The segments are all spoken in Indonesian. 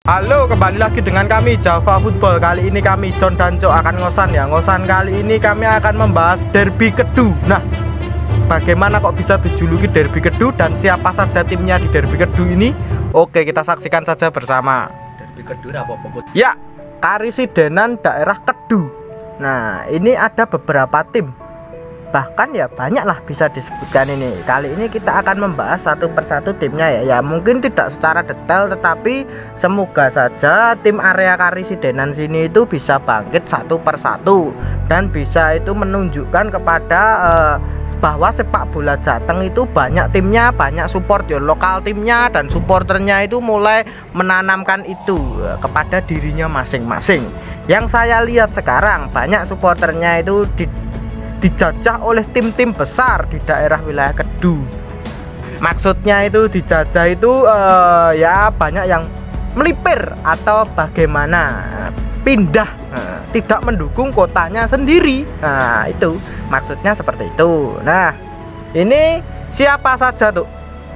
Halo, kembali lagi dengan kami Java Football. Kali ini kami John dan Cok akan ngosan ya. Ngosan kali ini kami akan membahas Derby Kedu. Nah, bagaimana kok bisa dijuluki Derby Kedu dan siapa saja timnya di Derby Kedu ini? Oke, kita saksikan saja bersama. Derby Kedu apa? Ya, Karesidenan Daerah Kedu. Nah, ini ada beberapa tim. Bahkan ya banyak lah bisa disebutkan ini. Kali ini kita akan membahas satu persatu timnya ya. Ya mungkin tidak secara detail, tetapi semoga saja tim area Karesidenan sini itu bisa bangkit satu persatu dan bisa itu menunjukkan kepada bahwa sepak bola Jateng itu banyak timnya, banyak support ya, lokal timnya dan supporternya itu mulai menanamkan itu kepada dirinya masing-masing. Yang saya lihat sekarang banyak supporternya itu dijajah oleh tim-tim besar di daerah wilayah Kedu. Maksudnya itu dijajah itu ya banyak yang melipir atau bagaimana pindah, tidak mendukung kotanya sendiri. Nah itu maksudnya seperti itu. Nah ini siapa saja tuh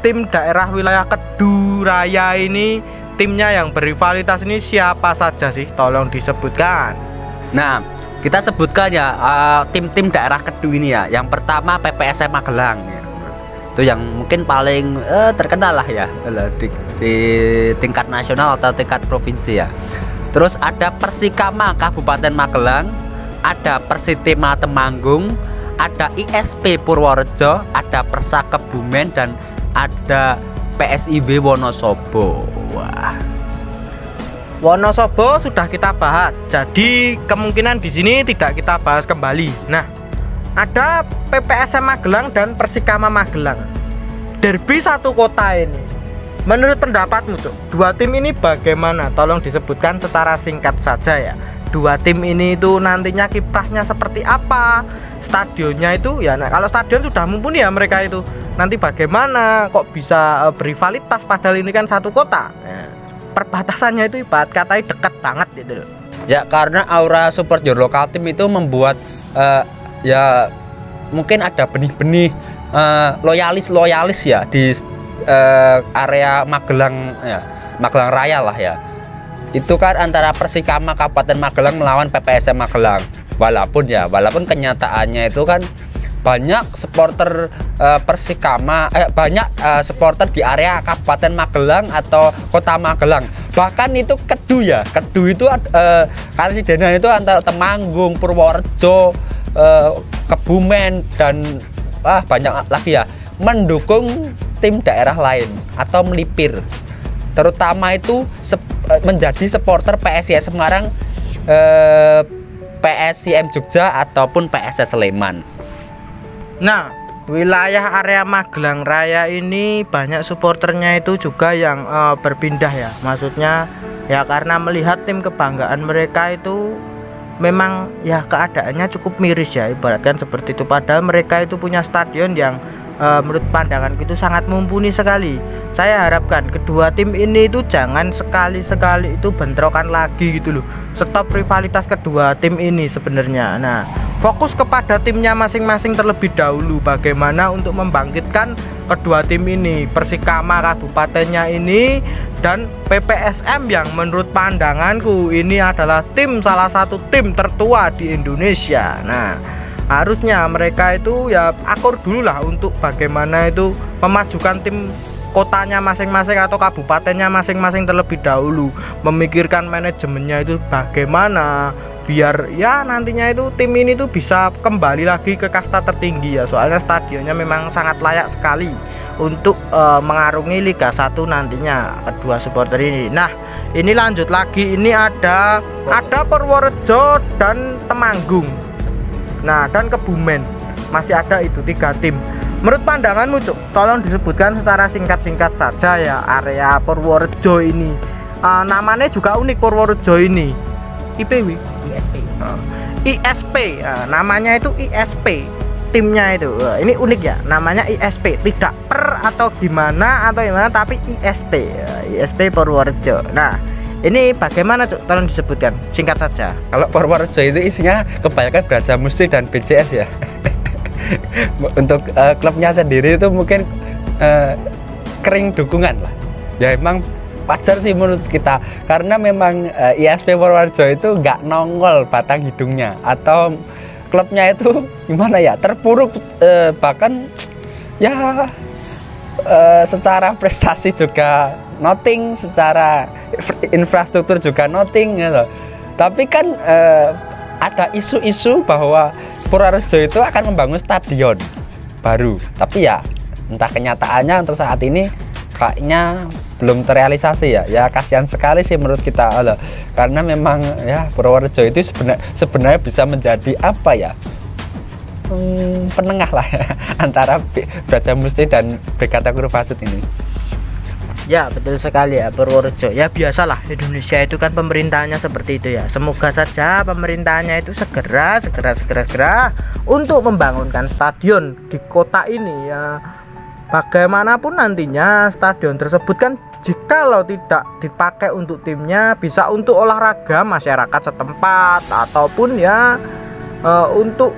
tim daerah wilayah Kedu Raya ini, timnya yang berrivalitas ini siapa saja sih, tolong disebutkan. Nah, kita sebutkan ya tim-tim daerah Kedu ini ya. Yang pertama PPSM Magelang ya. Itu yang mungkin paling terkenal lah ya di tingkat nasional atau tingkat provinsi ya. Terus ada Persikama Kabupaten Magelang, ada Persitima Temanggung, ada ISP Purworejo, ada Persa Kebumen, dan ada PSIB Wonosobo. Wah, Wonosobo sudah kita bahas, jadi kemungkinan di sini tidak kita bahas kembali. Nah, ada PPSM Magelang dan Persikama Magelang. Derby satu kota ini. Menurut pendapatmu tuh, dua tim ini bagaimana? Tolong disebutkan secara singkat saja ya. Dua tim ini itu nantinya kiprahnya seperti apa? Stadionnya itu ya, nah, kalau stadion sudah mumpuni ya mereka itu. Nanti bagaimana kok bisa berrivalitas padahal ini kan satu kota? Nah, perbatasannya itu ibarat katanya dekat banget gitu loh. Ya karena aura support your lokal tim itu membuat ya mungkin ada benih-benih loyalis ya di area Magelang ya, Magelang Raya lah ya. Itu kan antara Persikama Kabupaten Magelang melawan PPSM Magelang. Walaupun kenyataannya itu kan banyak supporter Persikama, banyak supporter di area Kabupaten Magelang atau Kota Magelang. Bahkan itu Kedu ya. Kedu itu Karesidenan itu antara Temanggung, Purworejo, Kebumen, dan banyak lagi ya, mendukung tim daerah lain atau melipir. Terutama itu menjadi supporter PSIS Semarang, PSIM Jogja ataupun PSS Sleman. Nah, wilayah area Magelang Raya ini banyak supporternya itu juga yang berpindah ya. Maksudnya ya karena melihat tim kebanggaan mereka itu memang ya keadaannya cukup miris ya, ibaratkan seperti itu. Padahal mereka itu punya stadion yang menurut pandanganku itu sangat mumpuni sekali. Saya harapkan kedua tim ini itu jangan sekali-sekali itu bentrokan lagi gitu loh. Stop rivalitas kedua tim ini sebenarnya. Nah, fokus kepada timnya masing-masing terlebih dahulu. Bagaimana untuk membangkitkan kedua tim ini, Persikama kabupatennya ini dan PPSM yang menurut pandanganku ini adalah salah satu tim tertua di Indonesia. Nah, harusnya mereka itu ya akur dulu lah untuk bagaimana itu memajukan tim kotanya masing-masing atau kabupatennya masing-masing terlebih dahulu, memikirkan manajemennya itu bagaimana biar ya nantinya itu tim ini tuh bisa kembali lagi ke kasta tertinggi ya. Soalnya stadionnya memang sangat layak sekali untuk mengarungi Liga 1 nantinya kedua supporter ini. Nah, ini lanjut lagi, ini ada Purworejo dan Temanggung. Nah, dan Kebumen. Masih ada itu 3 tim. Menurut pandanganmu Cuk, tolong disebutkan secara singkat-singkat saja ya area Purworejo ini. Namanya juga unik Purworejo ini. IPW, ISP. Namanya itu ISP. Timnya itu. Ini unik ya, namanya ISP. Tidak per atau gimana tapi ISP. ISP Purworejo. Nah, ini bagaimana Cuk? Tolong disebutkan singkat saja. Kalau Purworejo itu isinya kebanyakan Brajamusti dan BCS ya. Untuk klubnya sendiri itu mungkin kering dukungan lah. Ya emang wajar sih menurut kita, karena memang ISP Purworejo itu nggak nongol batang hidungnya, atau klubnya itu gimana ya, terpuruk, bahkan ya secara prestasi juga nothing, secara infrastruktur juga nothing gitu. Tapi kan ada isu-isu bahwa Purworejo itu akan membangun stadion baru, tapi ya entah kenyataannya untuk saat ini kayaknya belum terrealisasi ya. Ya kasihan sekali sih menurut kita, karena memang ya Purworejo itu sebenarnya bisa menjadi apa ya, penengah lah ya, antara Brajamusti dan BKT Kurupasut ini. Ya betul sekali ya, Purworejo ya biasalah, Indonesia itu kan pemerintahannya seperti itu ya. Semoga saja pemerintahannya itu segera untuk membangunkan stadion di kota ini ya. Bagaimanapun nantinya stadion tersebut kan jikalau tidak dipakai untuk timnya, bisa untuk olahraga masyarakat setempat, ataupun ya untuk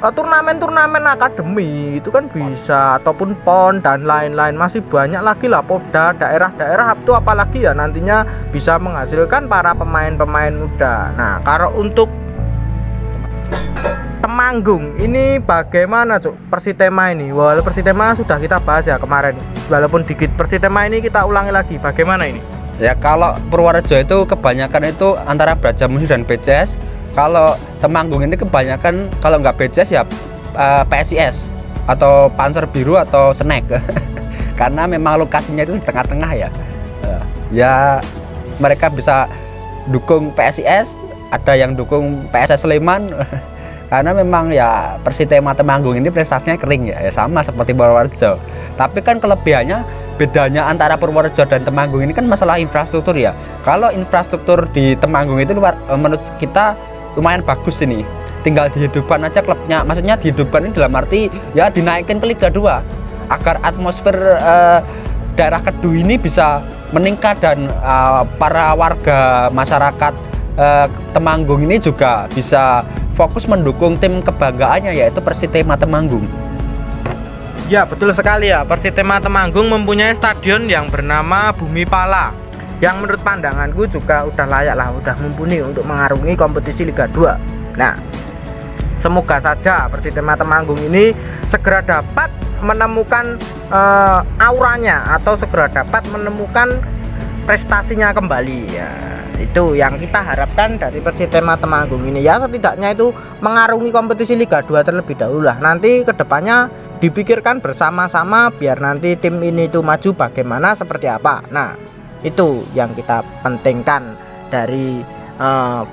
turnamen-turnamen akademi itu kan bisa, ataupun PON dan lain-lain. Masih banyak lagi lah Polda, daerah-daerah itu apalagi ya nantinya bisa menghasilkan para pemain-pemain muda. Nah kalau untuk Temanggung ini bagaimana Cuk Persitema ini? Walaupun Persitema sudah kita bahas ya kemarin, walaupun dikit. Persitema ini kita ulangi lagi, bagaimana ini? Ya kalau Purworejo itu kebanyakan itu antara Brajamusti dan PCS. Kalau Temanggung ini kebanyakan kalau nggak BCS ya PSIS atau Panzer Biru atau Snack karena memang lokasinya itu di tengah-tengah ya. Ya mereka bisa dukung PSIS, ada yang dukung PSS Sleman karena memang ya Persitema Temanggung ini prestasinya kering ya, sama seperti Purworejo. Tapi kan kelebihannya, bedanya antara Purworejo dan Temanggung ini kan masalah infrastruktur ya. Kalau infrastruktur di Temanggung itu menurut kita lumayan bagus ini, tinggal dihidupkan aja klubnya. Maksudnya dihidupkan ini dalam arti ya dinaikin ke Liga 2 agar atmosfer daerah Kedu ini bisa meningkat, dan para warga masyarakat Temanggung ini juga bisa fokus mendukung tim kebanggaannya, yaitu Persitema Temanggung. Ya betul sekali ya, Persitema Temanggung mempunyai stadion yang bernama Bumi Pala, yang menurut pandanganku juga udah layak lah, udah mumpuni untuk mengarungi kompetisi Liga 2. Nah semoga saja Persitema Temanggung ini segera dapat menemukan auranya, atau segera dapat menemukan prestasinya kembali ya. Itu yang kita harapkan dari Persitema Temanggung ini ya, setidaknya itu mengarungi kompetisi Liga 2 terlebih dahulu lah. Nanti kedepannya dipikirkan bersama-sama biar nanti tim ini itu maju bagaimana, seperti apa. Nah itu yang kita pentingkan dari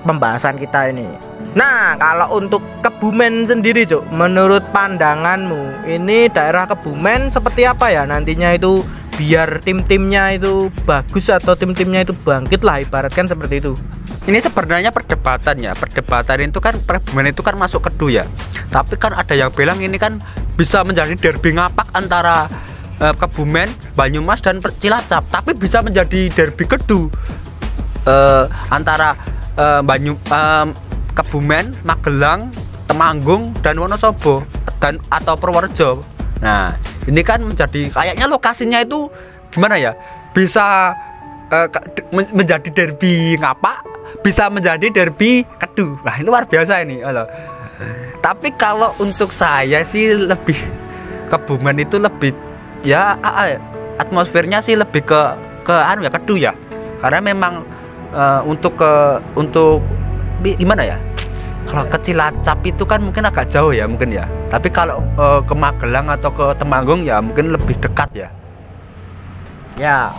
pembahasan kita ini. Nah kalau untuk Kebumen sendiri Cuk, menurut pandanganmu ini daerah Kebumen seperti apa ya nantinya itu, biar tim-timnya itu bagus atau tim-timnya itu bangkit lah, ibaratkan seperti itu. Ini sebenarnya perdebatan ya, perdebatan itu kan Kebumen itu kan masuk Kedu ya, tapi kan ada yang bilang ini kan bisa menjadi derby ngapak antara Kebumen, Banyumas dan Cilacap, tapi bisa menjadi derby Kedu antara Kebumen, Magelang, Temanggung dan Wonosobo dan atau Purworejo. Nah ini kan menjadi kayaknya lokasinya itu gimana ya, bisa menjadi derby ngapak, bisa menjadi derby Kedu. Nah itu luar biasa ini. Tapi kalau untuk saya sih lebih Kebumen itu lebih ya atmosfernya sih lebih ke anu ya, Kedu ya, karena memang untuk gimana ya, kalau ke Cilacap itu kan mungkin agak jauh ya mungkin ya, tapi kalau ke Magelang atau ke Temanggung ya mungkin lebih dekat ya. Ya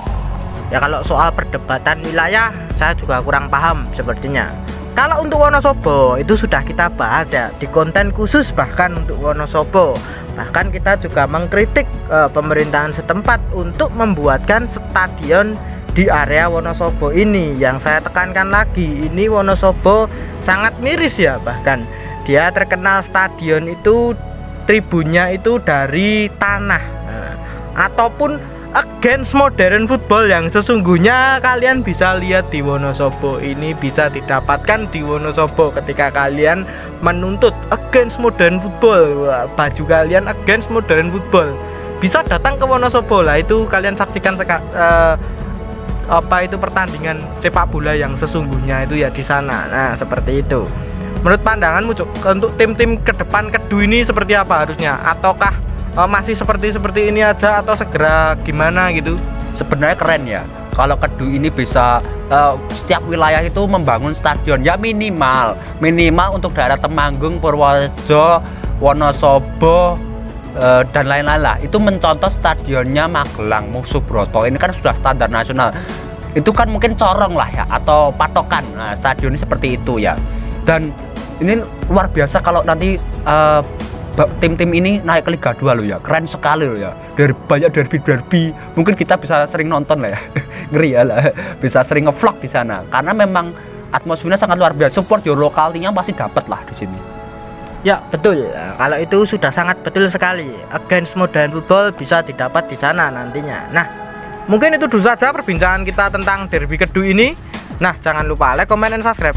kalau soal perdebatan wilayah saya juga kurang paham sepertinya. Kalau untuk Wonosobo itu sudah kita bahas ya di konten khusus, bahkan untuk Wonosobo. Bahkan kita juga mengkritik pemerintahan setempat untuk membuatkan stadion di area Wonosobo ini. Yang saya tekankan lagi, ini Wonosobo sangat miris ya, bahkan dia terkenal stadion itu tribunnya itu dari tanah, ataupun against modern football yang sesungguhnya kalian bisa lihat di Wonosobo ini, bisa didapatkan di Wonosobo ketika kalian menuntut against modern football. Baju kalian against modern football, bisa datang ke Wonosobo lah, itu kalian saksikan apa itu pertandingan sepak bola yang sesungguhnya itu ya di sana. Nah, seperti itu. Menurut pandanganmu, Cuk, untuk tim-tim ke depan Kedu ini seperti apa harusnya? Ataukah masih seperti ini aja atau segera gimana gitu? Sebenarnya keren ya kalau Kedu ini bisa setiap wilayah itu membangun stadion ya minimal untuk daerah Temanggung, Purworejo, Wonosobo dan lain-lain lah. Itu mencontoh stadionnya Magelang Musuh Broto. Ini kan sudah standar nasional. Itu kan mungkin corong lah ya atau patokan. Nah, stadion ini seperti itu ya. Dan ini luar biasa kalau nanti tim-tim ini naik ke Liga 2 loh ya. Keren sekali loh ya. Dari banyak derby mungkin kita bisa sering nonton lah ya. Ngeri ya lah. Bisa sering ngevlog di sana karena memang atmosfernya sangat luar biasa. Support your locality-nya pasti dapat lah di sini. Ya betul, kalau itu sudah sangat betul sekali. Against modern football bisa didapat di sana nantinya. Nah, mungkin itu dulu saja perbincangan kita tentang derby Kedu ini. Nah, jangan lupa like, comment, dan subscribe.